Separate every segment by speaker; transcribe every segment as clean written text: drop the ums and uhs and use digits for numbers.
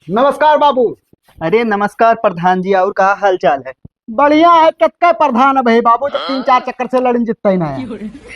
Speaker 1: नमस्कार बाबू।
Speaker 2: अरे नमस्कार प्रधान जी, और का हाल चाल है?
Speaker 1: बढ़िया है। कत्का प्रधान है भाई बाबू, जब 3-4 चक्कर से लड़न जितता ही ना है।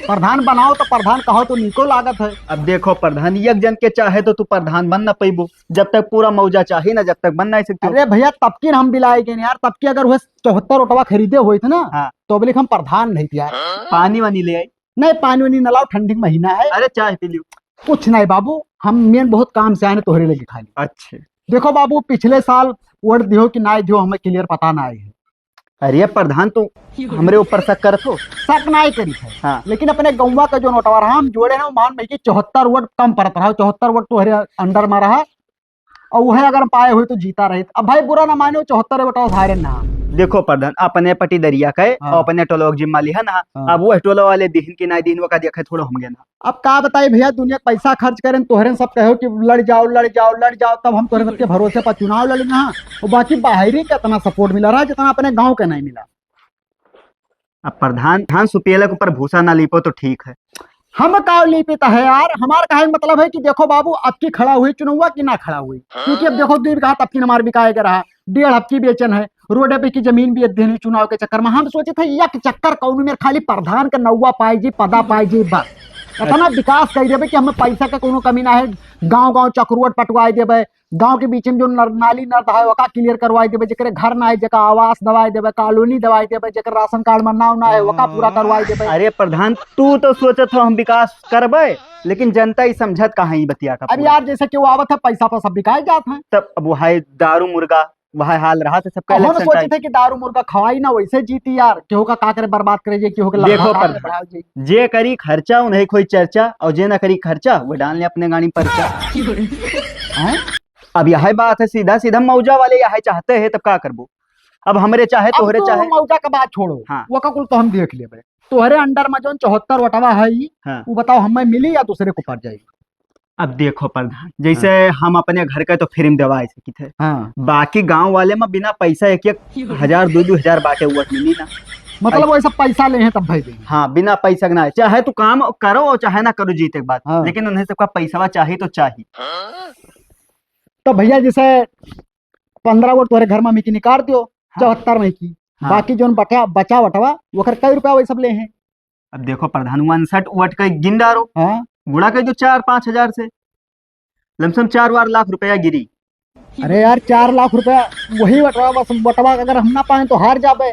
Speaker 1: प्रधान बनाओ तो प्रधान कहो तो निको लागत है।
Speaker 2: अब देखो प्रधान, एक जन के चाहे तो तू प्रधान बन ना पैबो। जब तक पूरा मौजा चाहे ना, जब तक बन नहीं सकते हो।
Speaker 1: अरे भैया तब की हम बिलाएंगे यार, तब की अगर वह 74 ओटवा खरीदे हुए थे ना,
Speaker 2: हाँ।
Speaker 1: तो बोले हम प्रधान नहीं थे यार।
Speaker 2: पानी वानी ले आई।
Speaker 1: नहीं पानी वानी न लाओ, ठंडी का महीना है।
Speaker 2: अरे चाय पी लियो।
Speaker 1: कुछ नहीं बाबू, हम मेन बहुत काम से आए तोहरे लगे खाली।
Speaker 2: अच्छे।
Speaker 1: देखो बाबू, पिछले साल वोट दियो कि ना दियो हमें क्लियर पता ना है।
Speaker 2: अरे प्रधान तू हमरे ऊपर शक करत हो।
Speaker 1: शक नहीं करी है।
Speaker 2: हाँ।
Speaker 1: लेकिन अपने गौवा का जो नोटवा रहा हम जोड़े ना, मान भाई की 74 वोट कम पड़त रहा, 74 वोट तुम्हारे अंडर में रहा। और वह अगर पाए हुए तो जीता रहे। अब भाई बुरा ना मानो, 74 वोट हारे ना।
Speaker 2: देखो प्रधान, अपने पटी दरिया का है
Speaker 1: हाँ।
Speaker 2: और अपने टोलो जिम्मा लिया ना।
Speaker 1: हाँ।
Speaker 2: अब वो टोलो वाले दिन की ना दिन वो का देखे थोड़ा होंगे ना।
Speaker 1: अब का बताई भैया, दुनिया का पैसा खर्च करें तोहरे सब कहो कि लड़ जाओ लड़ जाओ लड़ जाओ, तब हम तोहरे सबके भरोसे पर चुनाव लड़ेंगे। हाँ, और बाकी बाहरी का इतना सपोर्ट मिला रहा जितना अपने गांव का नहीं मिला।
Speaker 2: अब प्रधान धान सुपेला के ऊपर भूसा ना लिपो तो ठीक है।
Speaker 1: हम का लिपित है यार, हमारा कहे मतलब है कि देखो बाबू, अब की खड़ा हुई चुनाव की ना खड़ा हुई, क्योंकि अब देखो 2 बीघा तब की हमारे बिकाएगा रहा, 1.5 हफ्ती बेचन है, रोड पे की जमीन भी देनी चुनाव के चक्कर में। हम सोचे थे एक चक्कर कौन में खाली प्रधान का नौवा पाई जी, पदा पाई जी, बस इतना विकास कर देवे कि हमें पैसा का कोनो कमी ना है। गांव गांव चक्रोट पटवाई देवे, गांव के बीच में जो नाली नर्द है वका क्लियर करवाई देवे, जकरे घर ना है जका आवास दवाई देवे, कॉलोनी दवाई देवे, जकर राशन कार्ड में नाव ना है वका पूरा करवाई देवे।
Speaker 2: अरे प्रधान तू तो सोचत हो हम विकास करबे, लेकिन जनता ही समझत कहाँ ही बतिया का
Speaker 1: अब
Speaker 2: पूरा।
Speaker 1: यार जैसे कि वो आवत है पैसा पर सब बिकाए जाते हैं।
Speaker 2: तब अब वह दारू मुर्गा वह हाल रहा था सबका
Speaker 1: अब हम
Speaker 2: इलेक्शन
Speaker 1: सोचे
Speaker 2: टाइम।
Speaker 1: थे कि दारू मुर्गा खवाई ना वैसे जीती यार, केहू का का करे बर्बाद करे जे, केहू के
Speaker 2: देखो
Speaker 1: लड़का का
Speaker 2: प्रधान,
Speaker 1: बढ़ाओ जी।
Speaker 2: जे करी खर्चा उन्हें कोई चर्चा, और जे ना करी खर्चा वो डाल ले अपने गाड़ी पर्चा।
Speaker 1: हैं?
Speaker 2: अब यह बात है, सीधा सीधा मौजा वाले यह चाहते हैं, तब का करबो। अब हमरे चाहे
Speaker 1: अब
Speaker 2: तोहरे
Speaker 1: तो
Speaker 2: चाहे।
Speaker 1: मौजा का बात छोड़ो।
Speaker 2: हाँ।
Speaker 1: वो का कुल तो हम देख लेबे। तोहरे अंडर में जो 74 वटवा है ई,
Speaker 2: हाँ।
Speaker 1: वो बताओ हमें मिली या दूसरे को पड़ जाएगी।
Speaker 2: अब देखो प्रधान, जैसे हम अपने घर का तो फिल्म दवाए सकी थे,
Speaker 1: हाँ।
Speaker 2: बाकी गांव वाले में बिना पैसा एक एक हजार दो हजार बाटे वोट मिली ना।
Speaker 1: मतलब वैसा पैसा ले हैं तब भाई देंगे।
Speaker 2: हाँ, बिना पैसा के ना, चाहे तू काम करो और चाहे ना करो, जीते के बाद।
Speaker 1: हाँ।
Speaker 2: लेकिन उन्हें सबका पैसा चाहिए तो चाहिए।
Speaker 1: तो भैया जैसे 15 वोट तुम्हारे घर में मिकी निकाल दियो,
Speaker 2: हाँ।
Speaker 1: 74 में की।
Speaker 2: हाँ।
Speaker 1: बाकी जो बचा बचा वटवा वो कर कई रुपया वही सब ले हैं।
Speaker 2: अब देखो प्रधान, 61 वोट का गिन डारो,
Speaker 1: हाँ।
Speaker 2: गुड़ा कर दो 4-5 हजार से, लमसम 4 लाख रुपया गिरी।
Speaker 1: अरे यार 4 लाख रुपया वही वटवा, बस वटवा अगर हम ना पाए तो हार जाबे।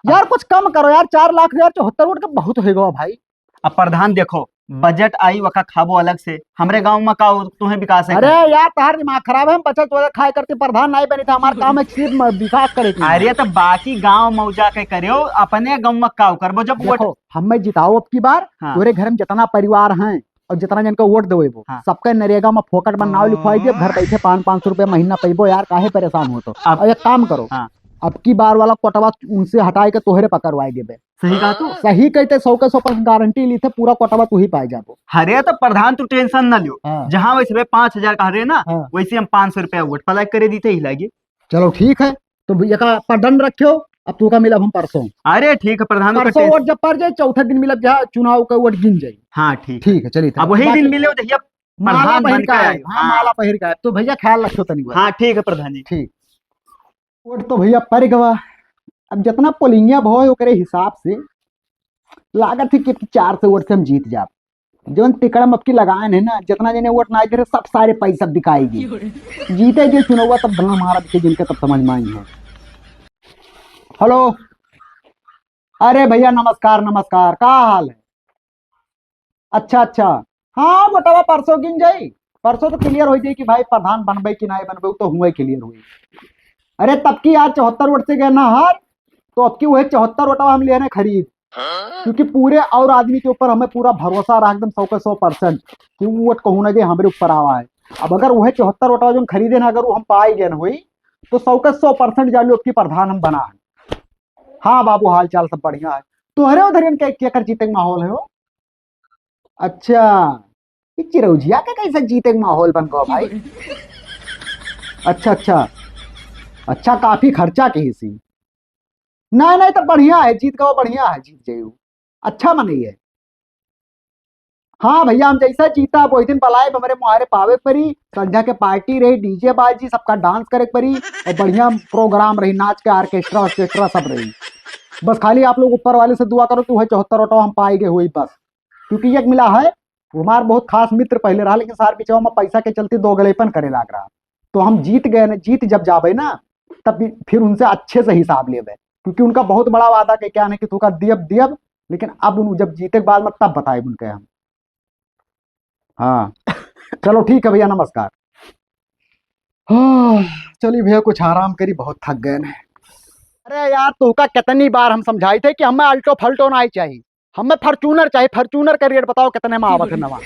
Speaker 1: यार कुछ कम करो यार, 4 लाख यार 74 वोट का बहुत हो गया भाई।
Speaker 2: अब प्रधान देखो, बजट आई वका खाबो अलग से, हमरे गांव में का तुम्हें विकास है
Speaker 1: अरे यार तार दिमाग खराब है, हम 50 खाए करते प्रधान नहीं बनी था, हमारा काम है सिर्फ विकास करे के।
Speaker 2: अरे तो बाकी गांव मौजा के करियो, अपने गांव में का करबो जब वोट।
Speaker 1: देखो हमें जिताओ अब की बार।
Speaker 2: हाँ।
Speaker 1: तोरे घर में जितना परिवार हैं और जितना जन को वोट देवे वो
Speaker 2: हाँ।
Speaker 1: सबका नरेगा में फोकट में नाव लिखवाई दिए, घर बैठे 500-500 रुपए महीना पैबो यार, काहे परेशान हो तो।
Speaker 2: अब-
Speaker 1: और एक काम करो।
Speaker 2: हाँ।
Speaker 1: अब की बार वाला कोटवा उनसे हटाए के तोहरे पकड़वाई देबे।
Speaker 2: सही कहा तू।
Speaker 1: सही कहते 100% गारंटी ली थे, पूरा कोटवा तू ही पाए जाबो।
Speaker 2: हरे तो प्रधान तू टेंशन ना लियो।
Speaker 1: हाँ।
Speaker 2: जहाँ वैसे 5 हजार का हरे ना,
Speaker 1: हाँ।
Speaker 2: वैसे हम 500 रुपया वोट पलाय करे दीते ही लगे।
Speaker 1: चलो ठीक है, तो भैया का पडन रखियो। अब तू का मिलब हम परसों।
Speaker 2: अरे ठीक है प्रधान का
Speaker 1: परसों वोट जब पड़ जाए, चौथा दिन मिलब जहाँ चुनाव का वोट गिन जाए।
Speaker 2: हाँ ठीक।
Speaker 1: ठीक है चलिए।
Speaker 2: अब वही दिन मिले जहिया
Speaker 1: माला
Speaker 2: प्रधान
Speaker 1: पहिर
Speaker 2: बन
Speaker 1: का
Speaker 2: के
Speaker 1: है।
Speaker 2: आए।
Speaker 1: हाँ माला पहिर का है, तो भैया ख्याल रखियो तनी बार।
Speaker 2: हाँ ठीक है प्रधान जी।
Speaker 1: ठीक। वोट तो भैया पड़ गवा। अब जितना पोलिंगिया भव है ओकरे हिसाब से लागत है कि 4 से वोट से हम जीत जाब। जौन तिकड़म अब की लगान है ना, जितना जने वोट ना दे सब सारे पैसा दिखाएगी। जीते जो चुनाव तब धना हमारा दिखे जिनके, तब समझ में आई है। हेलो। अरे भैया नमस्कार नमस्कार, का हाल है? अच्छा अच्छा। हाँ बतावा परसों गिन जाई। परसों तो क्लियर हो जाए कि भाई प्रधान बनबे कि नहीं बनबे, तो हुए क्लियर हुई। अरे तब की यार 74 वोट से गए ना हार, तो अब की वही 74 वोटवा हम ले रहे खरीद। क्योंकि पूरे और आदमी के ऊपर हमें पूरा भरोसा रहा एकदम 100% कि वो वोट कहूँ ना जे हमारे ऊपर आवा है। अब अगर वह 74 वोटवा जो खरीदे ना, अगर वो हम पाए गए हुई, तो 100% जालू अब की प्रधान हम बना है। हाँ बाबू हाल चाल सब बढ़िया है। तो अरे उधर इनके क्या कर जीते माहौल है हो? अच्छा, ये चिरौजिया का कैसे जीते माहौल बन गया भाई? अच्छा अच्छा। अच्छा काफी खर्चा के ही सी। नहीं नहीं तो बढ़िया है, जीत गवा बढ़िया है, जीत जायू। अच्छा मनी है। हाँ भैया, हम जैसा जीता वही दिन बलाए हमारे मुहारे पावे परी। संध्या के पार्टी रही, डीजे बाजी, सबका डांस करे परी और बढ़िया प्रोग्राम रही, नाच के ऑर्केस्ट्रा ऑर्केस्ट्रा सब रही। बस खाली आप लोग ऊपर वाले से दुआ करो तू है 74 ऑटो हम पाएंगे हुई बस। क्योंकि एक मिला है, वो हमारा बहुत खास मित्र पहले रहा, लेकिन सार पीछे में पैसा के चलते दोगलेपन करे लग रहा। तो हम जीत गए ना, जीत जब जाबे ना तब फिर उनसे अच्छे से हिसाब लेबे, क्योंकि उनका बहुत बड़ा वादा के क्या है कि तू का दियब दियब, लेकिन अब जब जीते के बाद में तब बताए उनके हम। हाँ चलो ठीक है भैया, नमस्कार। हाँ, चलिए भैया कुछ आराम करी, बहुत थक गए ना। अरे यार तू का कितनी बार हम समझाए थे कि हमें अल्टो फल्टो ना ही चाहिए, हमें फॉर्चूनर चाहिए। फॉर्चूनर का रेट बताओ कितने में आवत है नवा।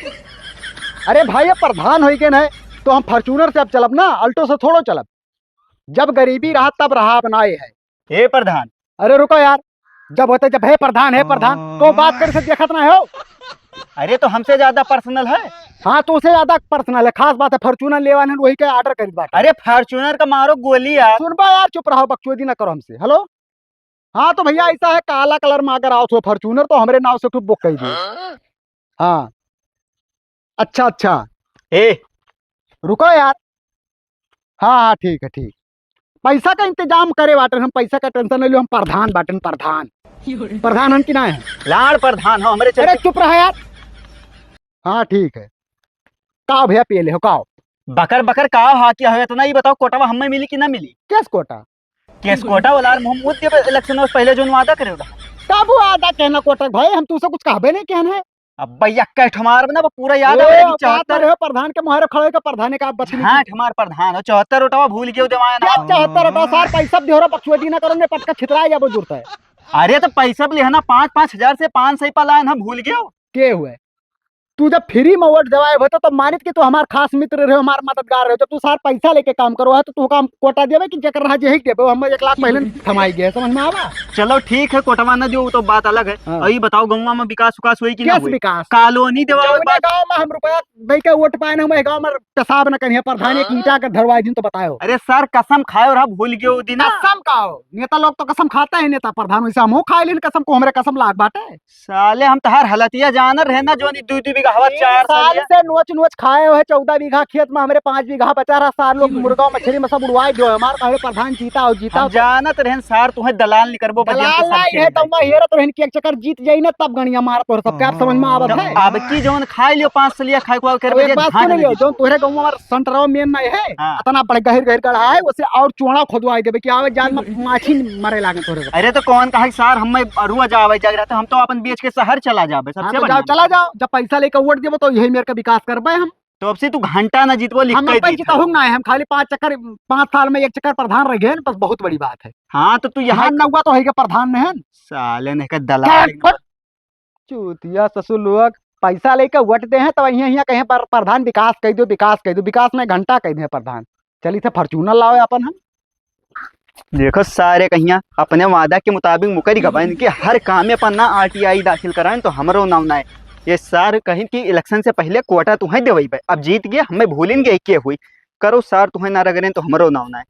Speaker 1: अरे भाई ये प्रधान हो गए ना, तो हम फॉर्चूनर से अब चलब ना, अल्टो से थोड़ो चलब। जब गरीबी रहा तब रहा बनाए है।
Speaker 2: हे प्रधान।
Speaker 1: अरे रुको यार, जब होते जब है प्रधान तो बात कर से देखत ना हो।
Speaker 2: अरे तो हमसे ज्यादा पर्सनल है।
Speaker 1: हाँ तो उसे ज्यादा पर्सनल है, खास बात है। फॉर्चूनर लेवा ने वही के ऑर्डर करी बात।
Speaker 2: अरे फॉर्च्यूनर का मारो गोली यार।
Speaker 1: सुनबा यार, चुप रहो, बकचोदी ना करो हमसे। हेलो, हाँ तो भैया ऐसा है, काला कलर में अगर आओ तो फॉर्चूनर तो हमारे नाव से खूब बुक कर दिए। हाँ अच्छा अच्छा,
Speaker 2: ए
Speaker 1: रुको यार। हाँ हाँ ठीक है ठीक। पैसा का इंतजाम करे बाटन, हम पैसा का टेंशन नहीं लो, हम प्रधान बाटन। प्रधान हम की ना है,
Speaker 2: लाड़ प्रधान हो हमारे
Speaker 1: अरे चुप रहा यार। हाँ ठीक है, काओ भैया पिए ले हो काओ।
Speaker 2: बकर बकर का हा किया है तो ना, ये बताओ कोटावा हमें मिली कि ना मिली।
Speaker 1: केस कोटा
Speaker 2: केस कोटा वाला मोहम्मद के इलेक्शन से पहले जो वादा करे उड़ा।
Speaker 1: काबू आदा कहना कोटा भाई, हम तुमसे कुछ कहबे नहीं कहना है।
Speaker 2: अब भैया कैठ हमार ना वो पूरा याद
Speaker 1: ओ,
Speaker 2: आ रहा है कि
Speaker 1: बात कर
Speaker 2: 74।
Speaker 1: रहे हो प्रधान के मुहारे खड़े का प्रधान का आप बच
Speaker 2: हाँ हमार प्रधान हो 74 उठावा भूल गए देवाया
Speaker 1: क्या
Speaker 2: ना।
Speaker 1: 74 सार पैसा देहरा बकचोदी ना करो ने, पटका छितरा जाबो जुड़ता है।
Speaker 2: अरे तो पैसा भी लेना 5-5 हजार से 500 पलायन हम भूल गए।
Speaker 1: के हुए तू जब फ्री में वोट देवाए हो तो मानित कि तू हमार खास मित्र रहे, हमार मददगार रहे, तो तू सार पैसा लेके काम करो है तो तू काम कोटा देवे कि जकर रहा जेही देवे। हम 1 लाख पहले थमाई गए, समझ में आवा।
Speaker 2: चलो ठीक है कोटवा न दो तो बात अलग है।
Speaker 1: हाँ।
Speaker 2: और ये बताओ गाँव में विकास विकास हुई कि ना
Speaker 1: कैस
Speaker 2: हुई।
Speaker 1: विकास
Speaker 2: कॉलोनी देवा
Speaker 1: जौने गांव में हम रुपया दे के वोट पाए ना, गांव में पेशाब न करिए। प्रधान एक ईटा के धरवाई दिन तो बताओ।
Speaker 2: अरे सर कसम खाए और भूल गए वो दिन।
Speaker 1: कसम खाओ, नेता लोग तो कसम खाता है, नेता प्रधान वैसे हम खाए लेन कसम को, हमरे कसम लाग बाटे।
Speaker 2: साले हम तहार हलतिया जानर रहना जो 2-2 बीघा हवा 4
Speaker 1: साल
Speaker 2: साल
Speaker 1: से नोच नोच खाए हुए 14 बीघा खेत में, हमारे 5 बीघा बचा रहा। सार लोग मुर्गा मछली में सब उड़वाए दो हमारे कहे प्रधान जीता हो जीता हो।
Speaker 2: जानत रहन सार तुम्हें दलाल नहीं करबो
Speaker 1: दलाल नहीं है तो मैं हेरत रहन कि एक चक्कर जीत जाई ना तब गणिया मार तो सब क्या समझ में आवत है।
Speaker 2: अब की जोन खाई लियो 5 सलिया खाई को कर
Speaker 1: अब एक बात सुन लियो, जो तोहरे गांव में संतरा मेन नहीं है,
Speaker 2: हाँ।
Speaker 1: इतना बड़े गहर गहर गढ़ा है, उसे और चौड़ा खोदवाई देबे कि आवे जान में माछी मरे लागे तोहरे।
Speaker 2: अरे तो कौन कहा सार हम अरुआ जावे जाग रहा था, हम तो अपन बेच के शहर चला जाबे
Speaker 1: हाँ,
Speaker 2: सबसे
Speaker 1: तो
Speaker 2: बढ़िया।
Speaker 1: जाओ चला जाओ, जब पैसा लेकर वोट देबो तो यही मेरे का विकास करबे हम।
Speaker 2: तो अब से तू घंटा ना जीतबो लिख
Speaker 1: हम
Speaker 2: के
Speaker 1: अपन
Speaker 2: दी
Speaker 1: जीता हूं ना, हम खाली 5 साल में 1 चक्कर प्रधान रह गए, बस बहुत बड़ी बात है।
Speaker 2: हाँ तो तू यहाँ
Speaker 1: यहाँ न हुआ तो है के प्रधान ने है।
Speaker 2: साले ने का दलाल
Speaker 1: चूतिया ससुर लोग पैसा लेकर वोट दे हैं तो यहाँ कहीं पर प्रधान विकास कह दो, विकास कह दो, विकास में घंटा कह दे प्रधान। चलिए थे फॉर्चूनर लाओ अपन हम।
Speaker 2: देखो सारे कहिया अपने वादा के मुताबिक मुकरी गवा इनके हर काम में अपन ना RTI दाखिल कराएं तो हमारो नाम ना है। ये सार कहीं कि इलेक्शन से पहले कोटा तुम्हें देवई अब जीत गए हमें भूलेंगे के हुई करो सार तुम्हें ना रगरें तो हमारो नाम ना है।